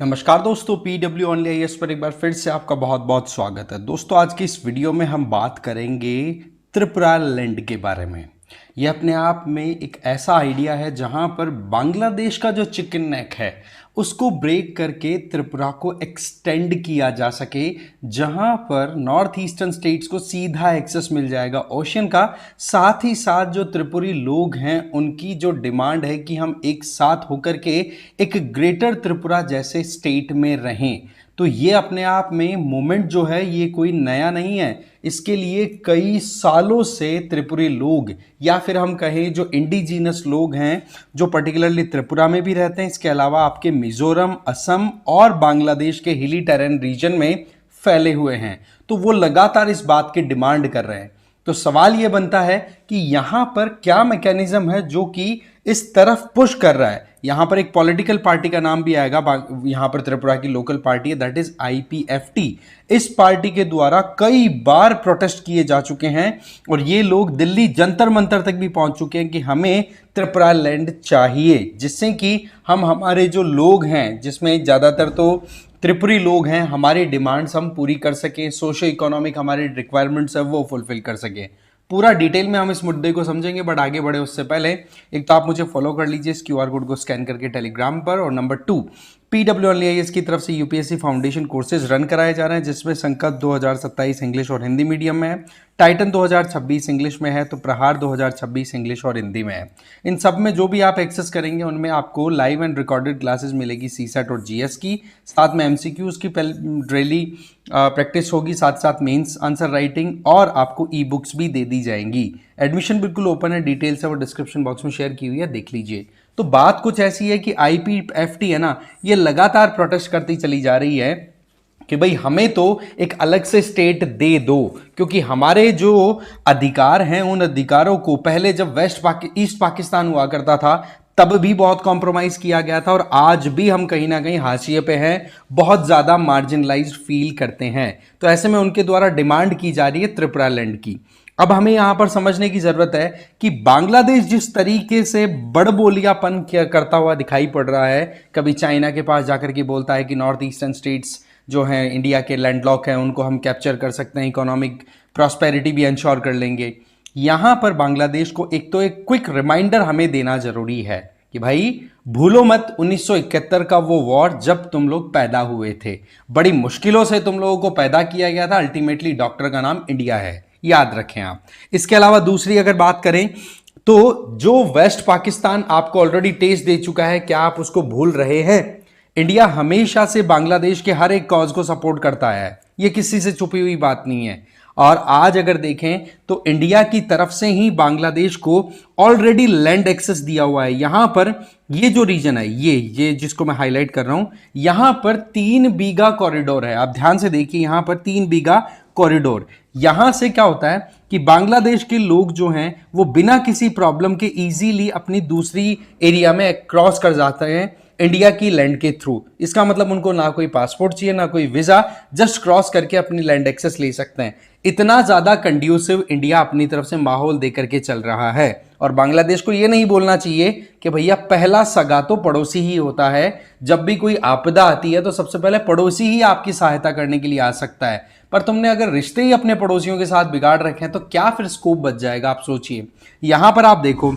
नमस्कार दोस्तों, PW only IAS पर एक बार फिर से आपका बहुत बहुत स्वागत है। दोस्तों, आज की इस वीडियो में हम बात करेंगे त्रिपुरा लैंड के बारे में। यह अपने आप में एक ऐसा आइडिया है जहां पर बांग्लादेश का जो चिकन नेक है उसको ब्रेक करके त्रिपुरा को एक्सटेंड किया जा सके, जहां पर नॉर्थ ईस्टर्न स्टेट्स को सीधा एक्सेस मिल जाएगा ओशन का। साथ ही साथ जो त्रिपुरी लोग हैं उनकी जो डिमांड है कि हम एक साथ होकर के एक ग्रेटर त्रिपुरा जैसे स्टेट में रहें, तो ये अपने आप में मूवमेंट जो है ये कोई नया नहीं है। इसके लिए कई सालों से त्रिपुरी लोग या फिर हम कहें जो इंडिजीनस लोग हैं जो पर्टिकुलरली त्रिपुरा में भी रहते हैं, इसके अलावा आपके मिजोरम, असम और बांग्लादेश के हिली टेरेन रीजन में फैले हुए हैं, तो वो लगातार इस बात की डिमांड कर रहे हैं। तो सवाल ये बनता है कि यहां पर क्या मैकेनिज्म है जो कि इस तरफ पुश कर रहा है। यहां पर एक पॉलिटिकल पार्टी का नाम भी आएगा, यहां पर त्रिपुरा की लोकल पार्टी है, दैट इज आईपीएफटी। इस पार्टी के द्वारा कई बार प्रोटेस्ट किए जा चुके हैं और ये लोग दिल्ली जंतर मंतर तक भी पहुंच चुके हैं कि हमें त्रिपुरा लैंड चाहिए, जिससे कि हम हमारे जो लोग हैं, जिसमें ज़्यादातर तो त्रिपुरी लोग हैं, हमारी डिमांड्स हम पूरी कर सकें, सोशो इकोनॉमिक हमारी रिक्वायरमेंट्स है वो फुलफिल कर सकें। पूरा डिटेल में हम इस मुद्दे को समझेंगे, बट आगे बढ़े उससे पहले एक तो आप मुझे फॉलो कर लीजिए इस क्यूआर कोड को स्कैन करके टेलीग्राम पर, और नंबर 2, पीडब्ल्यू ऑनली आईएएस की तरफ से यूपीएससी फाउंडेशन कोर्सेज रन कराए जा रहे हैं, जिसमें संकल्प 2027 इंग्लिश और हिंदी मीडियम में है, टाइटन 2026 इंग्लिश में है, तो प्रहार 2026 इंग्लिश और हिंदी में है। इन सब में जो भी आप एक्सेस करेंगे उनमें आपको लाइव एंड रिकॉर्डेड क्लासेस मिलेगी सीसेट और जीएस की, साथ में एमसीक्यूज की डेली प्रैक्टिस होगी, साथ साथ मेंस आंसर राइटिंग, और आपको ई बुक्स भी दे दी जाएंगी। एडमिशन बिल्कुल ओपन है, डिटेल्स है वो डिस्क्रिप्शन बॉक्स में शेयर की हुई है, देख लीजिए। तो बात कुछ ऐसी है कि आईपीएफटी है ना, ये लगातार प्रोटेस्ट करती चली जा रही है कि भाई हमें तो एक अलग से स्टेट दे दो, क्योंकि हमारे जो अधिकार हैं उन अधिकारों को पहले जब ईस्ट पाकिस्तान हुआ करता था तब भी बहुत कॉम्प्रोमाइज किया गया था, और आज भी हम कहीं ना कहीं हाशिए पे हैं, बहुत ज्यादा मार्जिनलाइज्ड फील करते हैं। तो ऐसे में उनके द्वारा डिमांड की जा रही है त्रिपुरा लैंड की। अब हमें यहां पर समझने की जरूरत है कि बांग्लादेश जिस तरीके से बड़बोलियापन करता हुआ दिखाई पड़ रहा है, कभी चाइना के पास जाकर के बोलता है कि नॉर्थ ईस्टर्न स्टेट्स जो हैं इंडिया के लैंडलॉक हैं उनको हम कैप्चर कर सकते हैं, इकोनॉमिक प्रॉस्पेरिटी भी इंश्योर कर लेंगे। यहां पर बांग्लादेश को एक तो एक क्विक रिमाइंडर हमें देना जरूरी है कि भाई भूलो मत 1971 का वो वॉर जब तुम लोग पैदा हुए थे, बड़ी मुश्किलों से तुम लोगों को पैदा किया गया था, अल्टीमेटली डॉक्टर का नाम इंडिया है, याद रखें आप। इसके अलावा दूसरी अगर बात करें तो जो वेस्ट पाकिस्तान आपको ऑलरेडी टेस्ट दे चुका है, क्या आप उसको भूल रहे हैं? इंडिया हमेशा से बांग्लादेश के हर एक कॉज को सपोर्ट करता है, ये किसी से छुपी हुई बात नहीं है। और आज अगर देखें तो इंडिया की तरफ से ही बांग्लादेश को ऑलरेडी लैंड एक्सेस दिया हुआ है। यहां पर ये जो रीजन है, ये जिसको मैं हाईलाइट कर रहा हूं, यहां पर 3 बीघा कॉरिडोर है। आप ध्यान से देखिए, यहां पर 3 बीघा कॉरिडोर। यहां से क्या होता है कि बांग्लादेश के लोग जो हैं वो बिना किसी प्रॉब्लम के इजीली अपनी दूसरी एरिया में क्रॉस कर जाते हैं इंडिया की लैंड के थ्रू। इसका मतलब उनको ना कोई पासपोर्ट चाहिए ना कोई वीजा, जस्ट क्रॉस करके अपनी लैंड एक्सेस ले सकते हैं। इतना ज्यादा कंड्यूसिव इंडिया अपनी तरफ से माहौल देकर के चल रहा है, और बांग्लादेश को यह नहीं बोलना चाहिए कि भैया पहला सगा तो पड़ोसी ही होता है। जब भी कोई आपदा आती है तो सबसे पहले पड़ोसी ही आपकी सहायता करने के लिए आ सकता है, पर तुमने अगर रिश्ते ही अपने पड़ोसियों के साथ बिगाड़ रखे हैं तो क्या फिर स्कोप बच जाएगा, आप सोचिए। यहां पर आप देखो,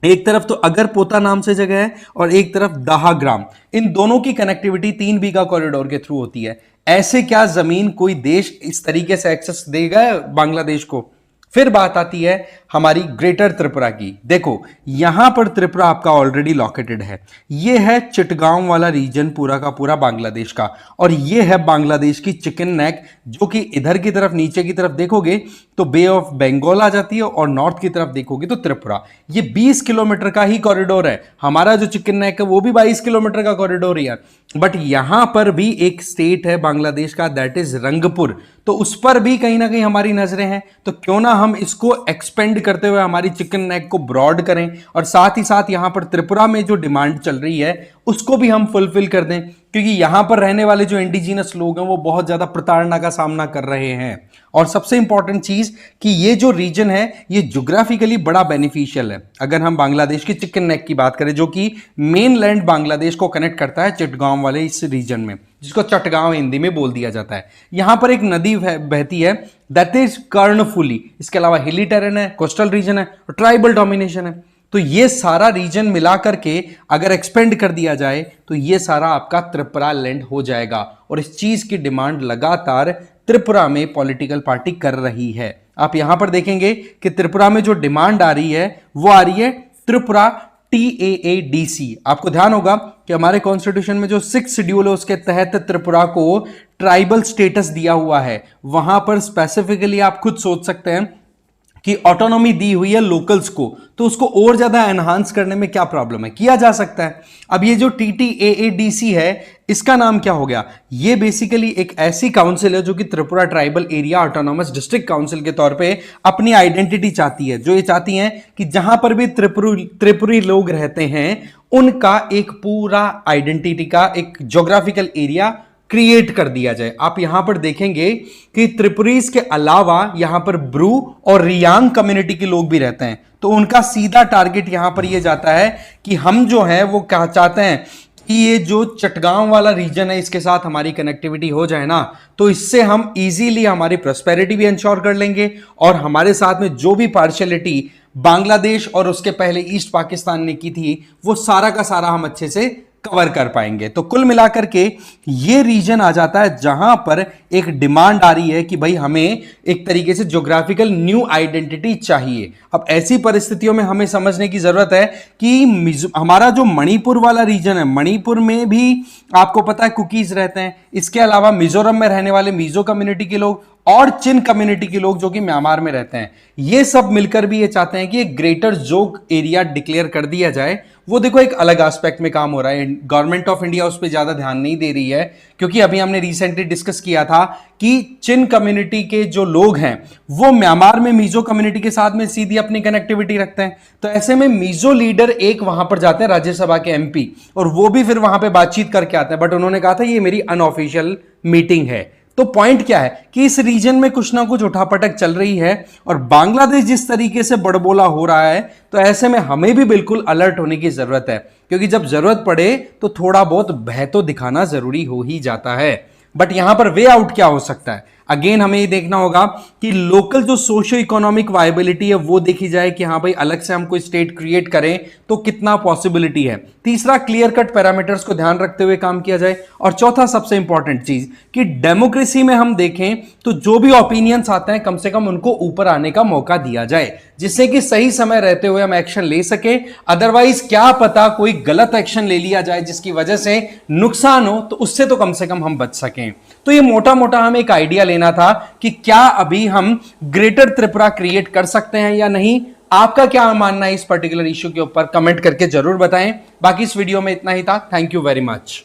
एक तरफ तो अगर पोता नाम से जगह है और एक तरफ दाहाग्राम, इन दोनों की कनेक्टिविटी 3 बीघा कॉरिडोर के थ्रू होती है। ऐसे क्या जमीन कोई देश इस तरीके से एक्सेस देगा बांग्लादेश को? फिर बात आती है हमारी ग्रेटर त्रिपुरा की। देखो यहां पर त्रिपुरा आपका ऑलरेडी लोकेटेड है, ये है चिटगांव वाला रीजन पूरा का पूरा बांग्लादेश का, और ये है बांग्लादेश की चिकन नेक, जो कि इधर की तरफ नीचे की तरफ देखोगे तो बे ऑफ बंगाल आ जाती है, और नॉर्थ की तरफ देखोगे तो त्रिपुरा। ये 20 किलोमीटर का ही कॉरिडोर है। हमारा जो चिकन नेक है वो भी 22 किलोमीटर का कॉरिडोर ही है, बट यहां पर भी एक स्टेट है बांग्लादेश का, दैट इज रंगपुर, तो उस पर भी कहीं ना कहीं हमारी नजरें हैं। तो क्यों ना हम इसको एक्सपेंड करते हुए हमारी चिकन नेक को ब्रॉड करें, और साथ ही साथ यहां पर त्रिपुरा में जो डिमांड चल रही है उसको भी हम फुलफिल कर दें, क्योंकि यहां पर रहने वाले जो इंडिजिनस लोग हैं वो बहुत ज्यादा प्रताड़ना का सामना कर रहे हैं। और सबसे इंपॉर्टेंट चीज कि ये जो रीजन है ये ज्योग्राफिकली बड़ा बेनिफिशियल है। अगर हम बांग्लादेश की चिकन नेक की बात करें, जो कि मेन लैंड बांग्लादेश को कनेक्ट करता है चिटगांव वाले इस रीजन में, जिसको चटगांव हिंदी में बोल दिया जाता है, यहां पर एक नदी बहती है, दैट इज कर्णफुली। इसके अलावा हिली टेरेन है, कोस्टल रीजन है और ट्राइबल डोमिनेशन है। तो ये सारा रीजन मिला करके अगर एक्सपेंड कर दिया जाए तो ये सारा आपका त्रिपुरा लैंड हो जाएगा। और इस चीज की डिमांड लगातार त्रिपुरा में पॉलिटिकल पार्टी कर रही है। आप यहां पर देखेंगे कि त्रिपुरा में जो डिमांड आ रही है वो आ रही है त्रिपुरा TAADC। आपको ध्यान होगा कि हमारे कॉन्स्टिट्यूशन में जो 6 शेड्यूल है उसके तहत त्रिपुरा को ट्राइबल स्टेटस दिया हुआ है। वहां पर स्पेसिफिकली आप खुद सोच सकते हैं कि ऑटोनॉमी दी हुई है लोकल्स को, तो उसको और ज्यादा एनहांस करने में क्या प्रॉब्लम है, किया जा सकता है। अब ये जो TTAADC है इसका नाम क्या हो गया, ये बेसिकली एक ऐसी काउंसिल है जो कि Tripura tribal area autonomous district council के तौर पे अपनी आइडेंटिटी चाहती है। जो ये चाहती हैं कि जहां पर भी त्रिपुरी लोग रहते हैं उनका एक पूरा आइडेंटिटी का एक ज्योग्राफिकल एरिया क्रिएट कर दिया जाए। आप यहां पर देखेंगे कि त्रिपुरीज के अलावा यहां पर ब्रू और रियांग कम्युनिटी के लोग भी रहते हैं, तो उनका सीधा टारगेट यहां पर यह जाता है कि हम जो है वो क्या चाहते हैं कि ये जो चटगांव वाला रीजन है इसके साथ हमारी कनेक्टिविटी हो जाए ना, तो इससे हम इजीली हमारी प्रॉस्पेरिटी भी इंश्योर कर लेंगे और हमारे साथ में जो भी पार्शियलिटी बांग्लादेश और उसके पहले ईस्ट पाकिस्तान ने की थी वो सारा का सारा हम अच्छे से कवर कर पाएंगे। तो कुल मिलाकर के ये रीजन आ जाता है जहां पर एक डिमांड आ रही है कि भाई हमें एक तरीके से ज्योग्राफिकल न्यू आइडेंटिटी चाहिए। अब ऐसी परिस्थितियों में हमें समझने की जरूरत है कि हमारा जो मणिपुर वाला रीजन है, मणिपुर में भी आपको पता है कुकीज रहते हैं, इसके अलावा मिजोरम में रहने वाले मिजो कम्युनिटी के लोग और चिन कम्युनिटी के लोग जो कि म्यांमार में रहते हैं, ये सब मिलकर भी ये चाहते हैं कि एक ग्रेटर जोग एरिया डिक्लेयर कर दिया जाए। वो देखो एक अलग एस्पेक्ट में काम हो रहा है, गवर्नमेंट ऑफ इंडिया उस पर ज्यादा ध्यान नहीं दे रही है, क्योंकि अभी हमने रिसेंटली डिस्कस किया था कि चिन कम्युनिटी के जो लोग हैं वो म्यांमार में मिजो कम्युनिटी के साथ में सीधी अपनी कनेक्टिविटी रखते हैं। तो ऐसे में मिजो लीडर एक वहां पर जाते हैं राज्यसभा के MP, और वो भी फिर वहां पर बातचीत करके आते हैं, बट उन्होंने कहा था ये मेरी अनऑफिशियल मीटिंग है। तो पॉइंट क्या है कि इस रीजन में कुछ ना कुछ उठापटक चल रही है और बांग्लादेश जिस तरीके से बड़बोला हो रहा है, तो ऐसे में हमें भी बिल्कुल अलर्ट होने की जरूरत है, क्योंकि जब जरूरत पड़े तो थोड़ा बहुत भय तो दिखाना जरूरी हो ही जाता है। बट यहां पर वे आउट क्या हो सकता है, अगेन हमें ये देखना होगा कि लोकल जो सोशियो इकोनॉमिक वायबिलिटी है वो देखी जाए कि हाँ भाई अलग से हम कोई स्टेट क्रिएट करें तो कितना पॉसिबिलिटी है। तीसरा, क्लियर कट पैरामीटर्स को ध्यान रखते हुए काम किया जाए। और चौथा सबसे इंपॉर्टेंट चीज कि डेमोक्रेसी में हम देखें तो जो भी ओपिनियंस आते हैं कम से कम उनको ऊपर आने का मौका दिया जाए, जिससे कि सही समय रहते हुए हम एक्शन ले सके। अदरवाइज क्या पता कोई गलत एक्शन ले लिया जाए जिसकी वजह से नुकसान हो, तो उससे तो कम से कम हम बच सकें। तो ये मोटा मोटा हमें एक आइडिया लेना था कि क्या अभी हम ग्रेटर त्रिपुरा क्रिएट कर सकते हैं या नहीं। आपका क्या मानना है इस पर्टिकुलर इश्यू के ऊपर कमेंट करके जरूर बताएं। बाकी इस वीडियो में इतना ही था। Thank you very much.